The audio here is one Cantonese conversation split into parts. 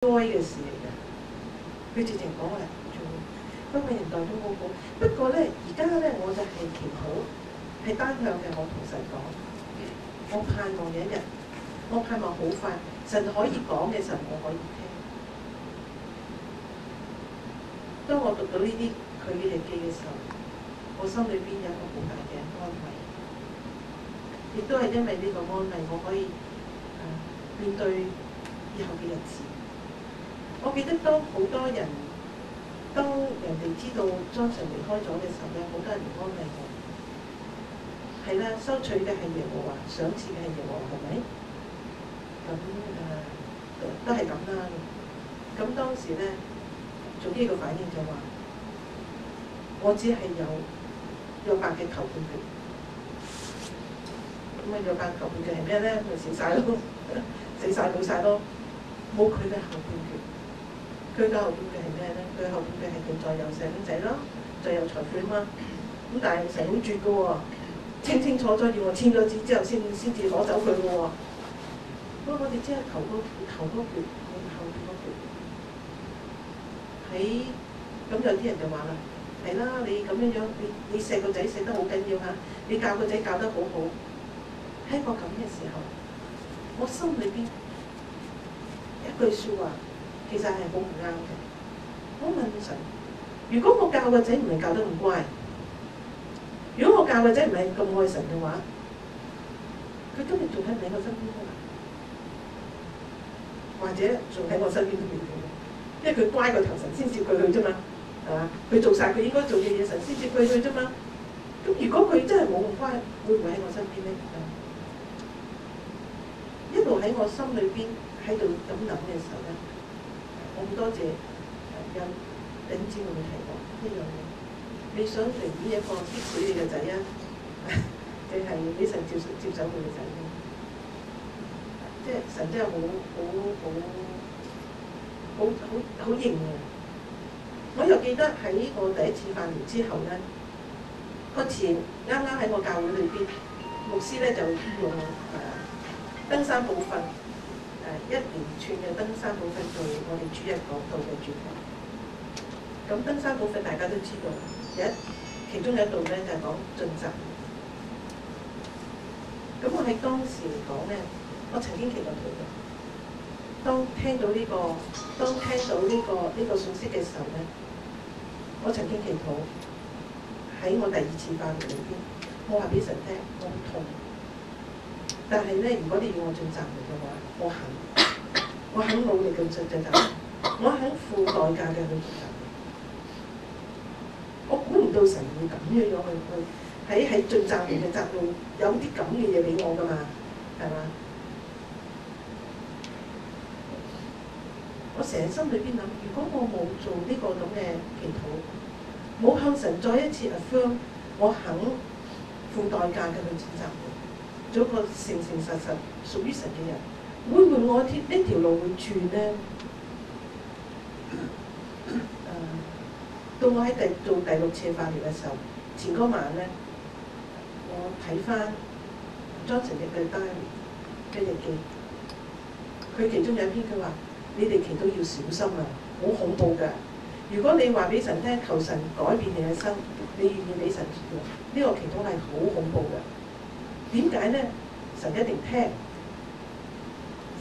joy 嘅事嚟嘅。佢直情講話做香港人代都好好，不過咧而家咧我就係祈禱係單向嘅，我同神講，我盼望有一日，我盼望好快，神可以講嘅時候我可以聽。當我讀到呢啲佢嘅日記嘅時候，我心裏邊有一個好大嘅安慰，亦都係因為呢個安慰，我可以面對以後嘅日子。我記得當好多人，當人哋知道Johnson離開咗嘅時候咧，好多人嚟安慰我。係啦，收取嘅係耶和華，賞賜嘅係耶和華，係咪？咁都係咁啦。咁當時咧，總之個反應就話：我只係有約伯嘅頭半句。咁約伯頭半句係咩咧？咪死晒咯，死晒冇晒咯，冇佢嘅後半句。佢嘅後半句係咩咧？佢嘅後半句係佢再有細蚊仔咯，再有財富啊嘛。咁但係神好絕嘅喎，清清楚楚要我簽咗字之後先至攞走佢嘅喎。不過我哋只係頭嗰橛，冇後邊嗰橛。咁有啲人就話啦，係啦，你咁樣，你錫個仔錫得好緊要嚇，你教個仔教得好好。喺個咁嘅時候，我心裏邊一句説話，其實係好唔啱嘅。我問神：如果我教個仔唔係教得咁乖，如果我教個仔唔係咁愛神嘅話，佢今日仲喺唔喺我身邊㗎？或者仲喺我身邊都未定，因為佢乖過頭神先接佢去啫嘛，係嘛？佢做晒佢應該做嘅嘢，神先接佢去啫嘛。咁如果佢真係冇咁乖，會唔會喺我身邊咧？一路喺我心裏邊喺度咁諗嘅時候咧，我好多謝有頂姊妹提過一樣嘢，你想嚟呢一個逼死你嘅仔啊，定係俾神接手佢嘅仔咧？即係神真係好型啊！我又記得喺我第一次發療之後咧，嗰次啱啱喺我教會裏邊，牧師咧就用登山寶訓一連串嘅登山寶訓做我哋主日講道嘅主題。咁登山寶訓大家都知道，其中有一度咧就係講盡責。咁我喺當時嚟講咧，我曾經祈過禱嘅。當聽到呢個信息嘅時候咧，我曾經祈禱喺我第二次發療裏邊，我話俾神聽，我好痛。但係咧，如果你要我盡責嘅話，我肯努力咁盡責，我肯付代價嘅去盡責。我估唔到神會咁樣去喺盡責嘅責度有啲咁嘅嘢俾我㗎嘛，係嘛？我成日心裏邊諗，如果我冇做呢個咁嘅祈禱，冇向神再一次 affirm， 我肯付代價嘅去盡責。做一個誠實屬於神嘅人，會唔會我呢條路會轉咧？到我喺做第6次化療嘅時候，前嗰晚咧，我睇翻 Johnson 嘅 diary 嘅日記，佢其中有一篇佢話：你哋祈禱要小心啊，好恐怖㗎！如果你話俾神聽，求神改變你嘅生，你願意俾神做，呢個祈禱係好恐怖㗎。點解咧？神一定聽，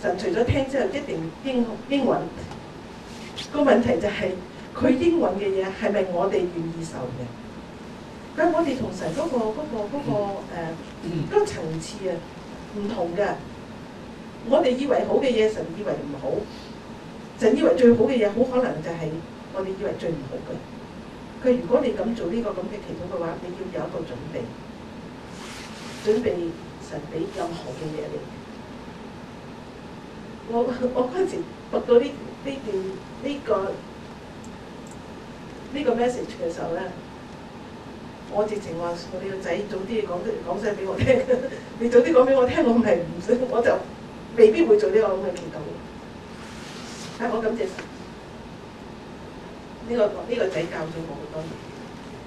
神除咗聽之後一定應允。個問題就係佢應允嘅嘢係咪我哋願意受嘅？但係我哋同神嗰個層次啊唔同嘅。我哋以為好嘅嘢，神以為唔好；神以為最好嘅嘢，好可能就係我哋以為最唔好嘅。佢如果你咁做呢個咁嘅祈禱嘅話，你要有一個準備。準備神俾任何嘅嘢你。我嗰陣時讀到呢個 message 嘅時候咧，我直情話：我哋個仔早啲講聲俾我聽，你早啲講俾我聽，我唔係唔想，我就未必會做呢個咁嘅祈禱。但我感謝神，呢個仔教咗我好多嘢，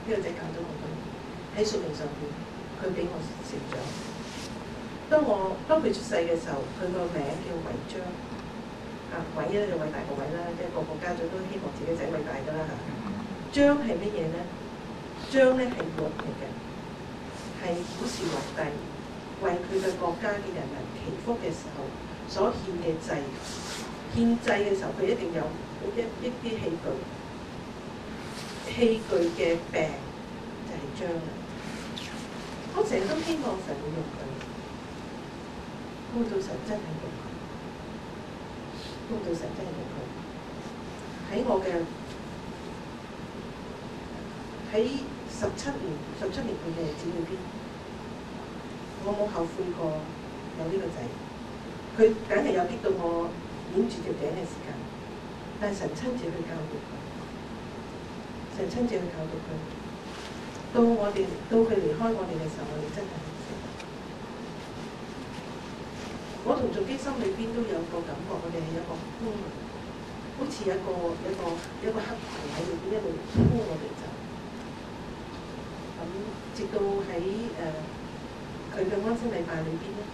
呢個仔教咗我好多嘢喺屬靈上邊。佢俾我成長。當佢出世嘅時候，佢個名叫維章，偉咧就偉大個偉啦，即係個個家長都希望自己仔偉大㗎啦嚇。章係乜嘢咧？章咧係玉嚟嘅，係古時皇帝為佢嘅國家嘅人民祈福嘅時候所獻嘅祭。獻祭嘅時候，佢一定有一啲器具嘅柄就係章啦。我成日都希望神會用佢，到神真係用佢，到神真係用佢。喺我嘅喺17年佢嘅日子裏邊，我冇後悔過有呢個仔。佢梗係有激到我掩住條頸嘅時間，但係神親自去教導佢，神親自去教導佢。到佢離開我哋嘅時候，我哋真係唔識。我同做基心裏邊都有個感覺，我哋係一個好似一個黑頭喺裏邊一路拖我哋走。直到喺佢嘅安息禮拜裏邊咧，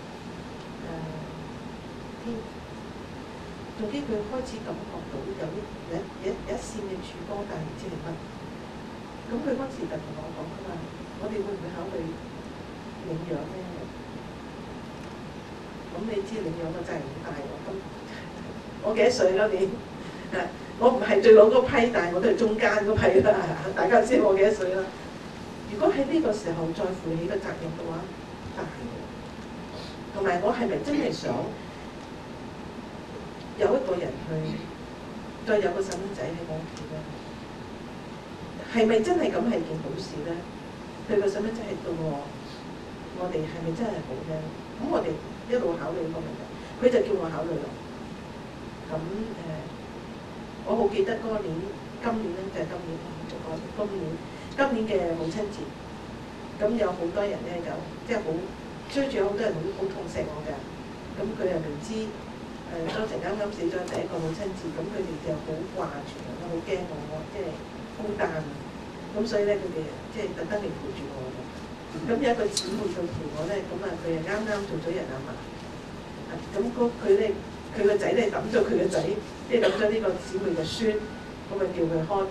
總之佢開始感覺到有一線嘅曙光，但係唔知係乜。咁佢嗰時就同我講，佢話：我哋會唔會考慮領養咧？咁你知領養個真係好大喎。咁我幾多歲啦？你我唔係最老嗰批，但係我都係中間嗰批啦。大家知我幾多歲啦？如果喺呢個時候再負起個責任嘅話，大嘅。同埋我係咪真係想有一個人去再有個細蚊仔喺我屋企咧？係咪真係咁係件好事咧？對個細蚊仔係到我哋係咪真係好咧？咁我哋一路考慮呢個問題，佢就叫我考慮咯。咁我好記得嗰年，今年咧就係今年嘅母親節，咁有好多人咧就即係好追住，有好多人好痛錫我㗎。咁佢又明知當時啱啱死咗第一個母親節，咁佢哋就好掛住我，好驚我即係孤單。咁所以咧，佢哋即係特登嚟陪住我嘅。咁有一個姊妹去陪我咧，咁佢又啱啱做咗人阿嫲。咁佢個仔咧揼咗佢個仔，即係揼咗呢個姊妹嘅孫，咁咪叫佢看。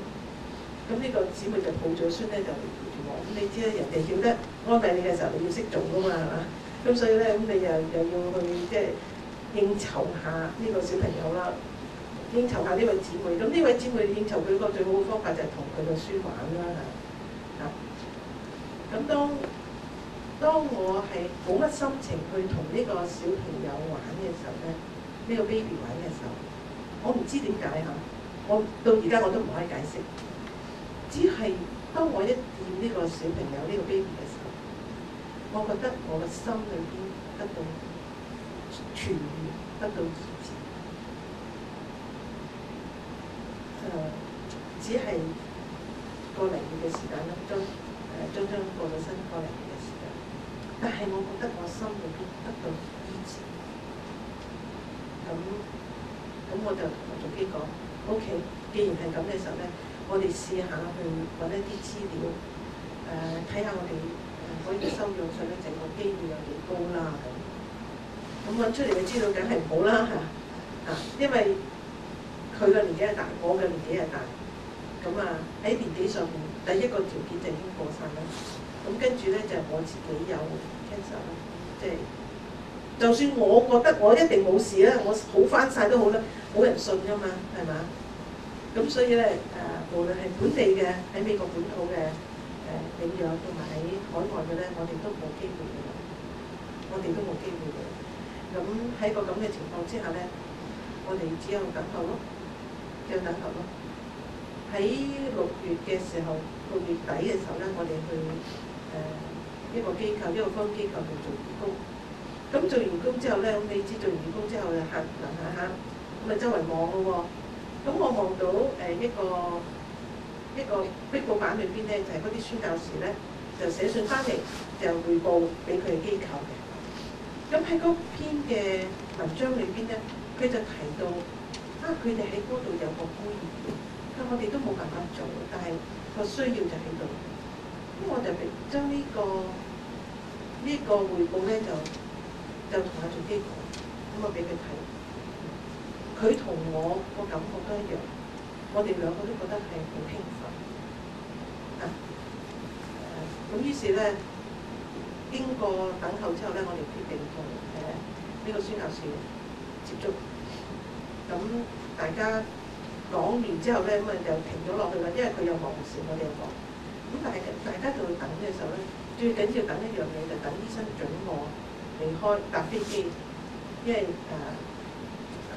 咁呢個姊妹就抱咗孫咧，就嚟陪住我。咁你知啦，人哋曉得安慰你嘅時候，你要識做噶嘛，係嘛？咁所以咧，咁你又要去即係應酬下呢個小朋友啦，應酬下呢位姊妹。咁呢位姊妹應酬佢個最好嘅方法就係同佢個孫玩啦嚇。咁當我係冇乜心情去同呢個小朋友玩嘅時候咧，呢個 baby 玩嘅時候，我唔知點解嚇，我到而家我都唔可以解釋。只係當我一掂呢個小朋友呢個 baby 嘅時候，我覺得我嘅心裏邊得到痊愈，得到醫治。只係個零月嘅時間啦，將過咗身個零月嘅時間，但係我覺得我心裏邊得到醫治。咁我就同總機講 ：OK， 既然係咁嘅時候咧。我哋試下去揾一啲資料，睇下我哋可以收養上咧整個機會有幾高啦咁揾出嚟嘅資料梗係唔好啦嚇，因為佢嘅年紀係大，我嘅年紀係大，咁喺年紀上面第一個條件就已經過晒啦。咁跟住咧就我自己有 cancer 啦，即係就算我覺得我一定冇事啦，我好翻晒都好啦，冇人信㗎嘛，係嘛？咁所以咧無論係本地嘅喺美國本土嘅領養，同埋喺海外嘅咧，我哋都冇機會嘅，我哋都冇機會嘅。咁喺個咁嘅情況之下咧，我哋只有等候咯，只有等候咯。喺6月嘅時候，6月底嘅時候咧，我哋去一個機構，一個福音機構去做義工。咁做完義工之後咧，咁你知做完義工之後就行下，咁咪周圍望咯喎。咁我望到一個壁報板裏邊咧，就係嗰啲宣教士咧，就寫信翻嚟，就匯報俾佢嘅機構嘅。咁喺嗰篇嘅文章裏邊咧，佢就提到佢哋喺嗰度有個孤兒院，我哋都冇辦法做，但係個需要就喺度。咁我就將呢個匯報咧，就同阿總機講，咁我俾佢睇。佢同我個感覺都一樣，我哋兩個都覺得係好興奮啊！咁於是咧，經過等候之後咧，我哋決定同呢個宣教士接觸。咁大家講完之後咧，咁啊就停咗落去啦，因為佢有忙事，我哋又忙。咁但係大家就等嘅時候咧，最緊要等一樣嘢，就等醫生准我離開搭飛機，因為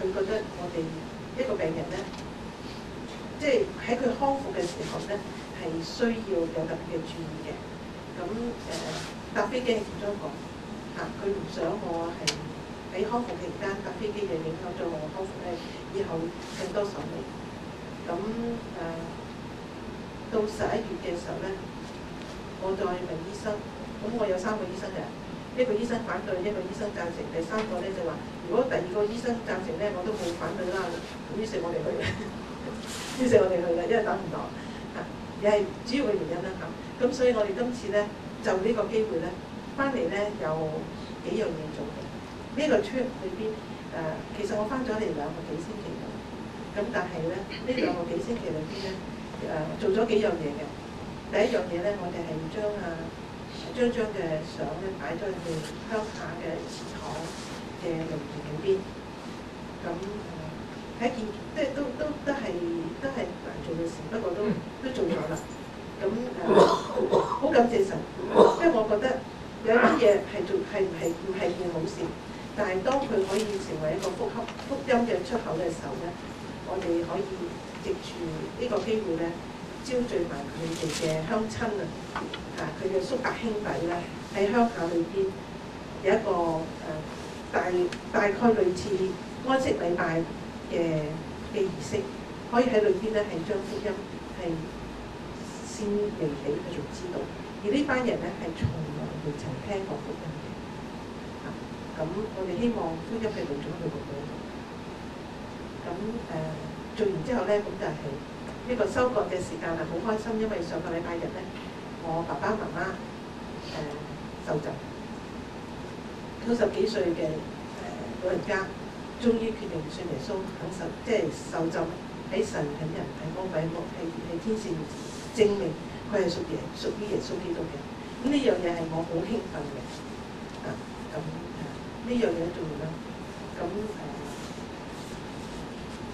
佢覺得我哋一個病人咧，即係喺佢康復嘅時候咧，係需要有特別嘅注意嘅。咁搭飛機係其中一個嚇，佢唔想我係喺康復期間搭飛機嘅影響咗我康復咧，以後更多手尾。咁到11月嘅時候咧，我再問醫生，咁我有3個醫生嘅，一個醫生反對，一個醫生贊成，第3個咧就話，如果第2個醫生贊成咧，我都冇反對啦。咁於是我哋去啦，於是我哋去啦，因為等唔到嚇，又係主要嘅原因啦嚇。咁所以我哋今次咧就呢個機會咧，翻嚟咧有幾樣嘢做嘅。呢個 trip 裏邊其實我翻咗嚟2個幾星期㗎，咁但係咧呢2個幾星期裏邊咧做咗幾樣嘢嘅。第一樣嘢咧，我哋係將張嘅相咧擺咗去鄉下嘅祠堂嘅陵園裏邊。咁係一件即係都係難做嘅事，不過都做咗啦。咁好感謝神，因為我覺得有啲嘢係唔係件好事，但係當佢可以成為一個福音嘅出口嘅時候咧，我哋可以藉住呢個機會咧，招聚埋佢哋嘅鄉親啊，佢嘅叔伯兄弟咧喺鄉下裏邊有一個大概類似安息禮拜嘅儀式，可以喺裏邊咧係將福音係先嚟俾佢仲知道，而呢班人咧係從來未曾聽過福音嘅。咁我哋希望福音係嚟咗去嗰度。咁做完之後咧，咁就係呢個收割嘅時間啦，好開心，因為上個禮拜日咧，我爸爸媽媽受浸，90幾歲嘅老人家，終於決定信耶穌，肯受即係受浸，喺神喺人喺魔鬼係天使面前證明佢係屬於耶穌基督嘅。咁呢樣嘢係我好興奮嘅。咁呢樣嘢做完啦。咁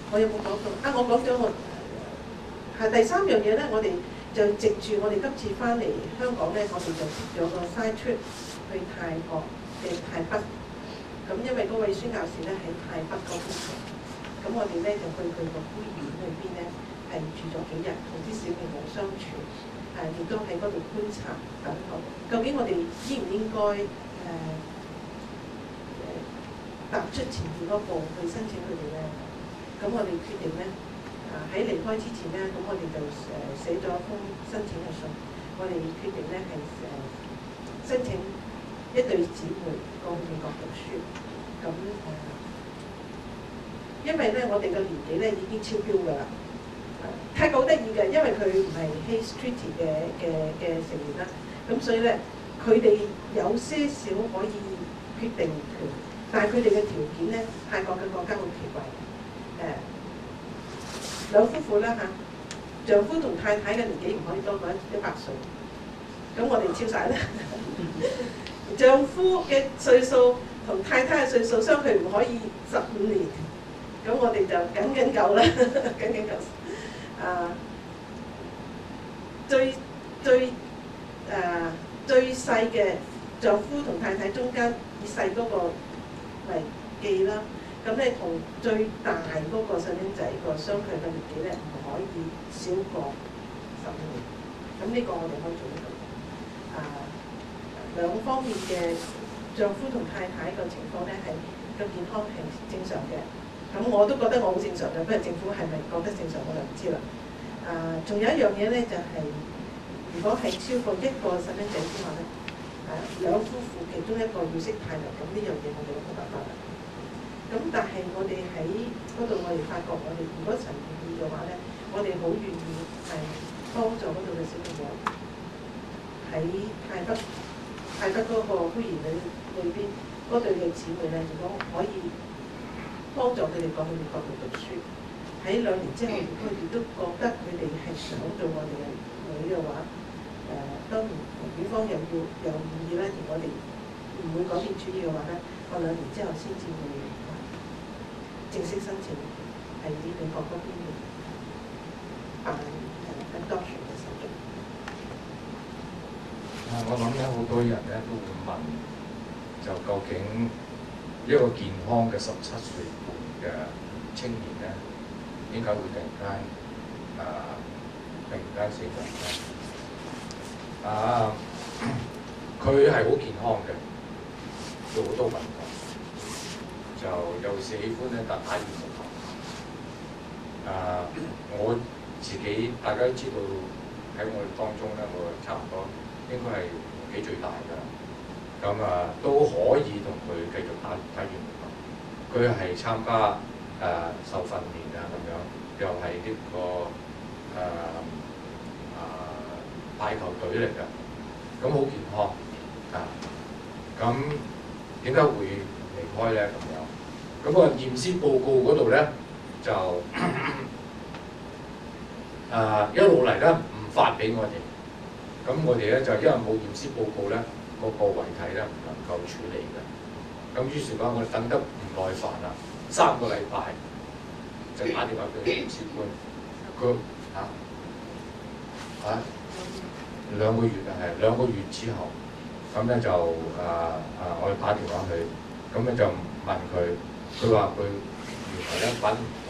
我有冇講到？我講咗係第3樣嘢咧，我哋就藉住我哋今次翻嚟香港咧，我哋就有個 side trip 去泰國嘅泰北。咁因為嗰位宣教士咧喺泰北嗰邊，咁我哋咧就去佢個孤兒院裏邊咧係住咗幾日，同啲小朋友相處，亦都喺嗰度觀察等候。究竟我哋應唔應該踏出前面嗰步去申請佢哋咧？咁我哋決定咧喺離開之前咧，咁我哋就寫咗一封申請嘅信。我哋決定咧係申請1對姊妹過去美國讀書。咁因為咧我哋嘅年紀咧已經超標㗎啦。泰國好得意嘅，因為佢唔係 Hays Treaty 嘅成員啦，咁所以咧佢哋有些少可以決定權，但係佢哋嘅條件咧，泰國嘅國家好奇怪。兩夫婦啦嚇，丈夫同太太嘅年紀唔可以多過100歲，咁我哋超晒啦。丈夫嘅歲數同太太嘅歲數相距唔可以15年，咁我哋就緊夠啦，緊夠。最細嘅丈夫同太太中間以細嗰個為記啦。咁咧同最大嗰個細蚊仔個相距嘅年紀咧，唔可以少過15年。咁呢個我哋可以做得到。兩方面嘅丈夫同太太個情況咧係個健康係正常嘅。咁我都覺得我好正常嘅，不過政府係咪覺得正常我就唔知啦。仲有一樣嘢咧就係、如果係超過1個細蚊仔之外咧，兩夫婦其中一個要識太陽，咁呢樣嘢我哋都冇辦法啦。咁但係我哋喺嗰度，我哋發覺我哋如果神願意嘅話咧，我哋好願意係幫助嗰度嘅小朋友喺泰北嗰個孤兒院裏邊嗰對嘅姊妹咧，如果可以幫助佢哋過去美國度讀書。喺2年之後，佢哋都覺得佢哋係想做我哋嘅女嘅話，當然院方又願意咧，而我哋唔會改變主意嘅話咧，我2年之後先至會正式申請喺美國嗰邊辦adoption 嘅手續。我諗咧，好多人咧都會問，就究竟一個健康嘅17歲半嘅青年咧，點解會突然間死亡咧？佢係好健康嘅，做好多運動，就又是喜歡咧打羽毛球。我自己大家都知道喺我哋當中咧，我差唔多應該係年紀最大㗎啦。咁都可以同佢繼續打羽毛球。佢係參加受訓練啊咁樣，又係呢個排球隊嚟㗎。咁好健康咁點解會離開咧？咁樣咁個驗屍報告嗰度咧就一路嚟咧唔發俾我哋，咁我哋咧就因為冇驗屍報告咧，個遺體咧唔能夠處理嘅，咁於是講我哋等得唔耐煩啦，3個禮拜就打電話俾驗屍官，佢2個月係2個月之後，咁咧就我哋打電話去，咁咧就問佢話佢原來咧揾唔到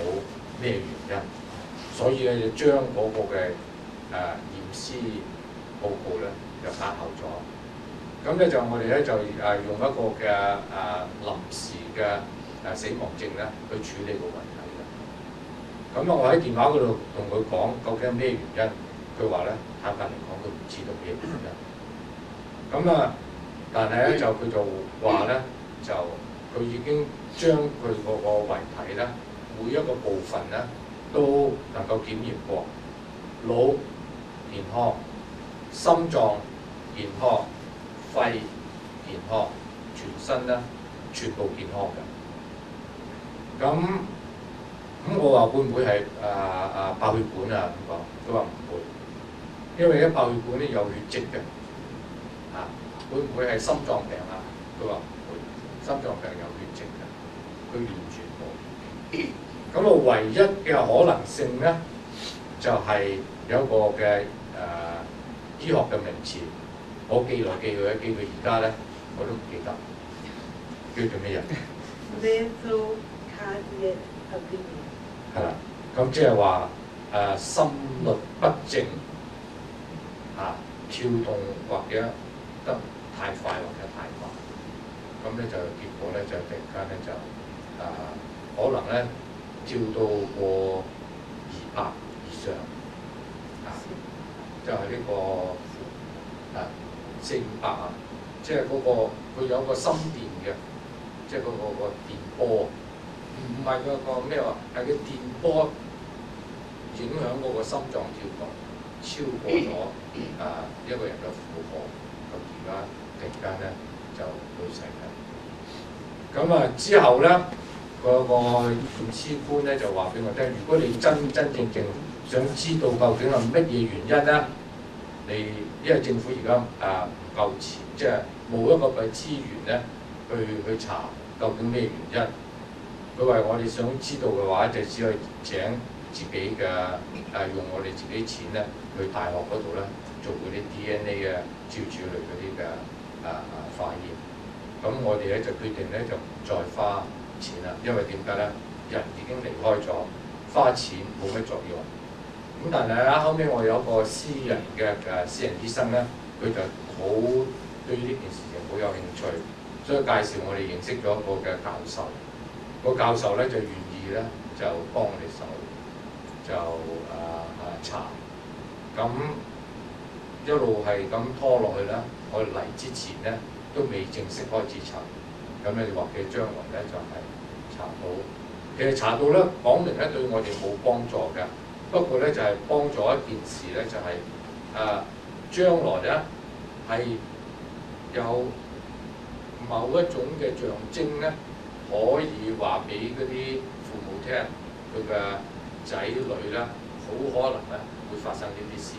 咩原因，所以咧就將嗰個嘅驗屍報告咧就押後咗。咁咧就我哋咧就用一個嘅臨時嘅死亡證咧去處理個遺體嘅。咁我喺電話嗰度同佢講究竟係咩原因，佢話咧坦白嚟講佢唔知道咩原因。咁但係咧就佢就話咧就佢已經將佢嗰個遺體咧每一個部分咧都能夠檢驗過，腦健康、心臟健康、肺健康，全身咧全部健康嘅。咁我話會唔會係爆血管啊？咁講，佢話唔會，因為一爆血管咧有血跡嘅。會唔會係心臟病啊？佢話唔會，心臟病有血跡嘅，佢完全冇。咁唯一嘅可能性咧，就係有一個嘅醫學嘅名詞，我記來記去，記到而家咧我都唔記得，叫做咩嘢？Lethal cardiac arrhythmia。係啦，咁即係話心律不正跳動或者得太快或者太慢，咁咧就結果咧就突然間咧就可能咧跳到過200以上就係呢個400-500即係嗰個佢有個心電嘅，即係嗰個電波，唔係個咩話，係個電波影響嗰個心臟跳動超過咗一個人嘅負荷，咁而家突然間咧就去世啦。咁之後咧個驗屍官咧就話俾我聽，如果你真正想知道究竟係乜嘢原因咧，你因為政府而家唔夠錢，即係冇一個嘅資源咧去查究竟咩原因。佢話我哋想知道嘅話，就只可以請自己嘅用我哋自己錢咧去大學嗰度咧做嗰啲 DNA 嘅照處理嗰啲嘅化驗。咁我哋咧就決定咧就唔再花錢啦，因為點解咧？人已經離開咗，花錢冇乜作用。咁但係咧後尾我有一個私人醫生咧，佢就好對呢件事情好有興趣，所以介紹我哋認識咗一個嘅教授。個教授咧就願意咧就幫我哋手，就查。咁一路係咁拖落去啦。我哋嚟之前咧都未正式開始查。咁你話嘅將來咧就係查到，其實查到咧講明咧對我哋冇幫助嘅。不過咧就係幫助一件事咧，就係將來咧係有某一種嘅象徵咧，可以話俾嗰啲父母聽，佢嘅仔女咧好可能咧會發生呢啲事，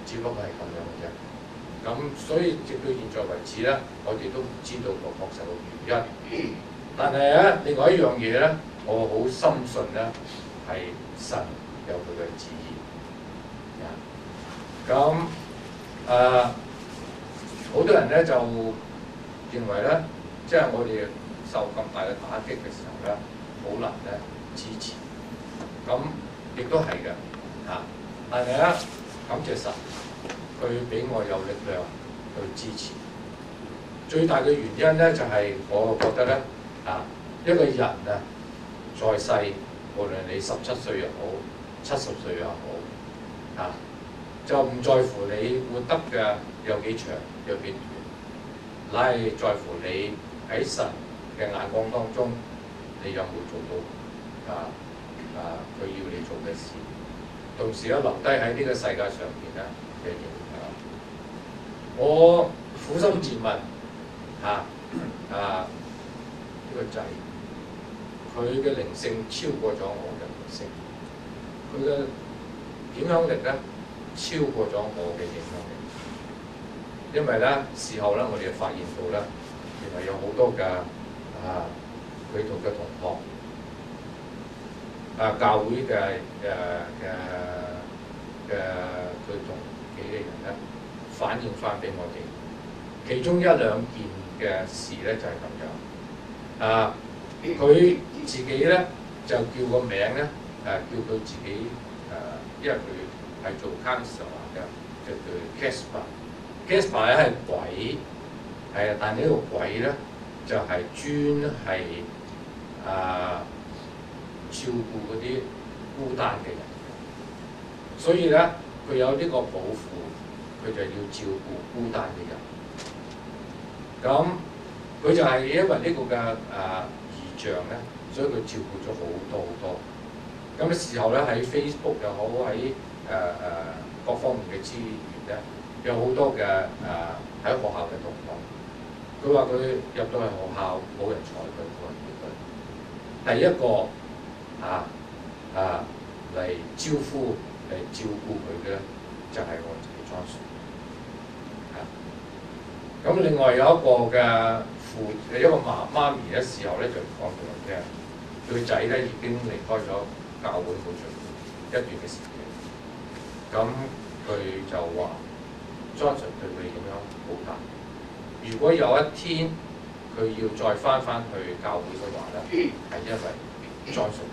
只不過係咁樣嘅啫。咁所以直到現在為止咧，我哋都唔知道個確實嘅原因。但係咧，另外一樣嘢咧，我好深信咧係神有佢嘅旨意。咁好多人咧就認為咧，即係我哋受咁大嘅打擊嘅時候咧，好難咧支持。咁亦都係嘅嚇，但係咧感謝神，佢俾我有力量去支持。最大嘅原因咧就係、我覺得咧一個人在世，無論你17歲又好，70歲又好就唔在乎你活得嘅有幾長有幾短，乃係在乎你喺神嘅眼光當中，你有冇做到佢要你做嘅事，同時咧留低喺呢個世界上邊咧嘅影響。我苦心自問呢個仔，佢嘅靈性超過咗我嘅靈性，佢嘅影響力咧超過咗我嘅影響力。因為咧事後咧，我哋發現到咧，原來有好多嘅佢同嘅同學教會嘅佢同幾嘅人咧反映翻俾我哋，其中1、2件嘅事咧就係咁樣。佢自己咧就叫個名咧叫佢自己因為佢係做 counselor 嘅，就叫 Casper。Casper 咧係鬼，但係呢個鬼咧就係專係照顧嗰啲孤單嘅人，所以咧佢有呢個抱負，佢就要照顧孤單嘅人。咁佢就係因為呢個嘅異象咧，所以佢照顧咗好多好多。咁嘅時候咧喺 Facebook 又好，喺各方面嘅資源咧，有好多嘅喺學校嘅同學。佢話佢入到去學校冇人睬佢，冇人理佢。第一個嚟招呼嚟照顧佢嘅咧，就係我自己Johnson。咁另外有一個嘅一個媽咪嘅時候咧，就講俾我聽，佢仔咧已經離開咗教會好長一段嘅時間。咁佢就話Johnson對佢影響好大。如果有一天佢要再翻去教會嘅話咧，係因為Johnson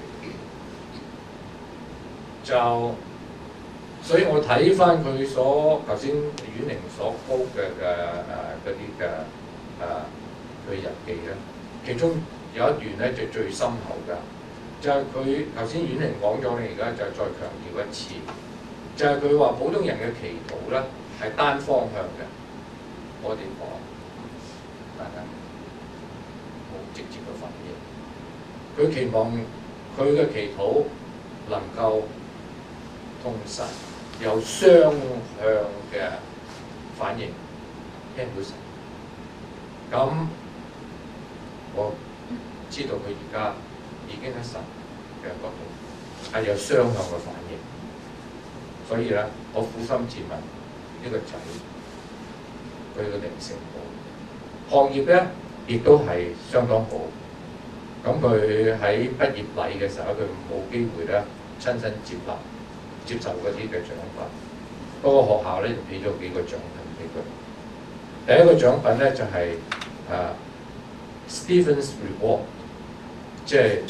就，所以我睇翻佢所頭先婉玲所高嘅嗰啲嘅佢日記咧，其中有一段咧就最深厚㗎，就係佢頭先婉玲講咗，你而家就再強調一次，就係佢話普通人嘅祈禱咧係單方向嘅，我哋講，但係冇直接嘅反應。佢期望佢嘅祈禱能夠同神有雙向嘅反應，聽到神。咁我知道佢而家已經喺神嘅角度係有雙向嘅反應，所以咧我苦心自問呢個仔佢嘅靈性好，學業咧亦都係相當好。咁佢喺畢業禮嘅時候，佢冇機會咧親身接受嗰啲嘅獎品。不過學校咧就俾咗幾個獎品俾佢。第一個獎品咧就係Stephen's Reward， 即係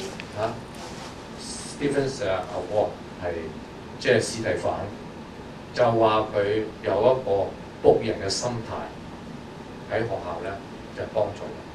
Stephen's Award 係即係司提反，就話佢有一個僕人嘅心態喺學校咧就幫助人。